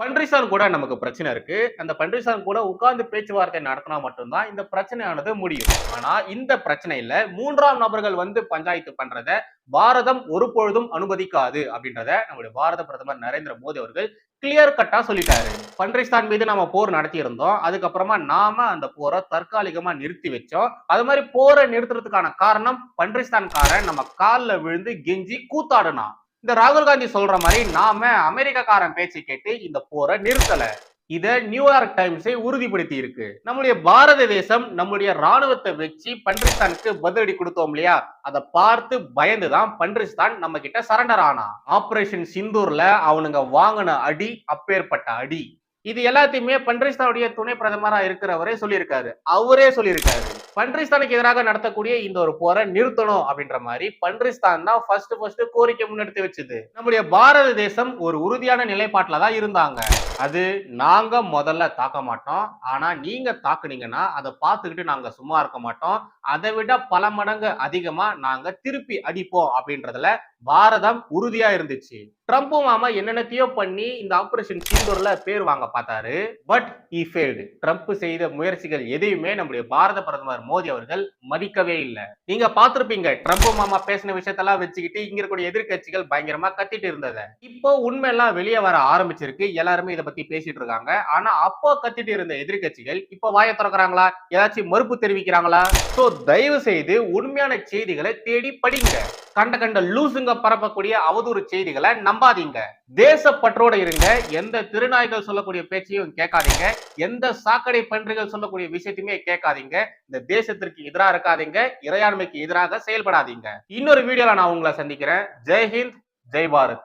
பன்றிசான் கூட நமக்கு பிரச்சனை இருக்கு. அந்த பன்றிசான் கூட உட்கார்ந்து பேச்சுவார்த்தை நடத்தினா மட்டும்தான் இந்த பிரச்சனையானது முடியும். ஆனா இந்த பிரச்சனையில 3ஆம் நபர்கள் வந்து பஞ்சாயத்து பண்றத பாரதம் ஒருபொழுதும் அனுமதிக்காது அப்படின்றத நம்முடைய பாரத பிரதமர் நரேந்திர மோடி அவர்கள் கிளியர் கட்டா சொல்லிட்டாரு. பன்றிஸ்தான் மீது நம்ம போர் நடத்தி இருந்தோம். அதுக்கப்புறமா நாம அந்த போரை தற்காலிகமா நிறுத்தி வச்சோம். அது மாதிரி போரை நிறுத்துறதுக்கான காரணம் பன்றிஸ்தான்காரன் நம்ம காலில் விழுந்து கெஞ்சி கூத்தாடுனான். இந்த ராகுல் காந்தி சொல்ற மாதிரி நாம அமெரிக்காக்காரன் பேச்சை கேட்டு இந்த போரை நிறுத்தல. இத நியூயார்க் டைம்ஸே உறுதிப்படுத்தி இருக்கு. நம்முடைய பாரத தேசம் நம்முடைய ராணுவத்தை வச்சு பன்றிஸ்தானுக்கு பதிலடி கொடுத்தோம் இல்லையா, அதை பார்த்து பயந்துதான் பன்றிஸ்தான் நம்ம கிட்ட சரண்டர் ஆனா. ஆபரேஷன் சிந்தூர்ல அவனுங்க வாங்கின அடி அப்பேற்பட்ட அடி. இது எல்லாத்தையுமே பன்றிஸ்தானுடைய துணை பிரதமரா இருக்கிறவரே சொல்லியிருக்காரு. அவரே சொல்லியிருக்காரு பன்றிஸ்தானுக்கு எதிராக நடத்தக்கூடிய இந்த ஒரு போரை நிறுத்தணும் அப்படின்ற மாதிரி பன்றிஸ்தான் தான் ஃபர்ஸ்ட் கோரிக்கை முன்னெடுத்து வச்சது. நம்முடைய பாரத தேசம் ஒரு உறுதியான நிலைப்பாட்டில தான் இருந்தாங்க. அது நாங்க முதல்ல தாக்க மாட்டோம், ஆனா நீங்க தாக்குனீங்கன்னா அதை பார்த்துக்கிட்டு நாங்க சும்மா இருக்க மாட்டோம், அதை விட பல மடங்கு அதிகமா நாங்க திருப்பி அடிப்போம் அப்படின்றதுல பாரதம் உறுதியா இருந்துச்சு. ட்ரம்ப்பும் மாமா என்னென்னத்தையோ பண்ணி இந்த ஆபரேஷன் சிந்தூர்ல பேர் வாங்க பார்த்தாரு. But he failed. ட்ரம்ப் செய்த முயற்சிகள் எதையுமே நம்முடைய பாரத பிரதமர் மோடி அவர்கள் மதிக்கவே இல்லை. நீங்க பார்த்திருப்பீங்க ட்ரம்ப் மாமா பேசின விஷயத்தெல்லாம் வச்சுக்கிட்டு இங்க இருக்கக்கூடிய எதிர்கட்சிகள் பயங்கரமா கத்திட்டு இருந்ததை. இப்போ உண்மை எல்லாம் வெளியே வர ஆரம்பிச்சிருக்கு. எல்லாருமே இதை பத்தி பேசிட்டு இருக்காங்க. ஆனா அப்போ கத்திட்டு இருந்த எதிர்கட்சிகள் இப்போ வாயை திறக்கிறாங்களா, ஏதாச்சும் மறுப்பு தெரிவிக்கிறாங்களா? சோ தயவு செய்து உண்மையான செய்திகளை தேடி படிங்க. கண்ட லூசுங்க பரப்பக்கூடிய அவதூறு செய்திகளை நம்பாதீங்க. தேசப்பற்றோட இருங்க. எந்த திருநாய்கள் சொல்லக்கூடிய பேச்சையும் கேட்காதீங்க. எந்த சாக்கடை பன்றிகள் சொல்லக்கூடிய விஷயத்தையுமே கேட்காதீங்க. இந்த தேசத்திற்கு எதிராக இருக்காதீங்க. இறையாண்மைக்கு எதிராக செயல்படாதீங்க. இன்னொரு வீடியோல நான் உங்களை சந்திக்கிறேன். ஜெய் ஹிந்த், ஜெய் பாரத்.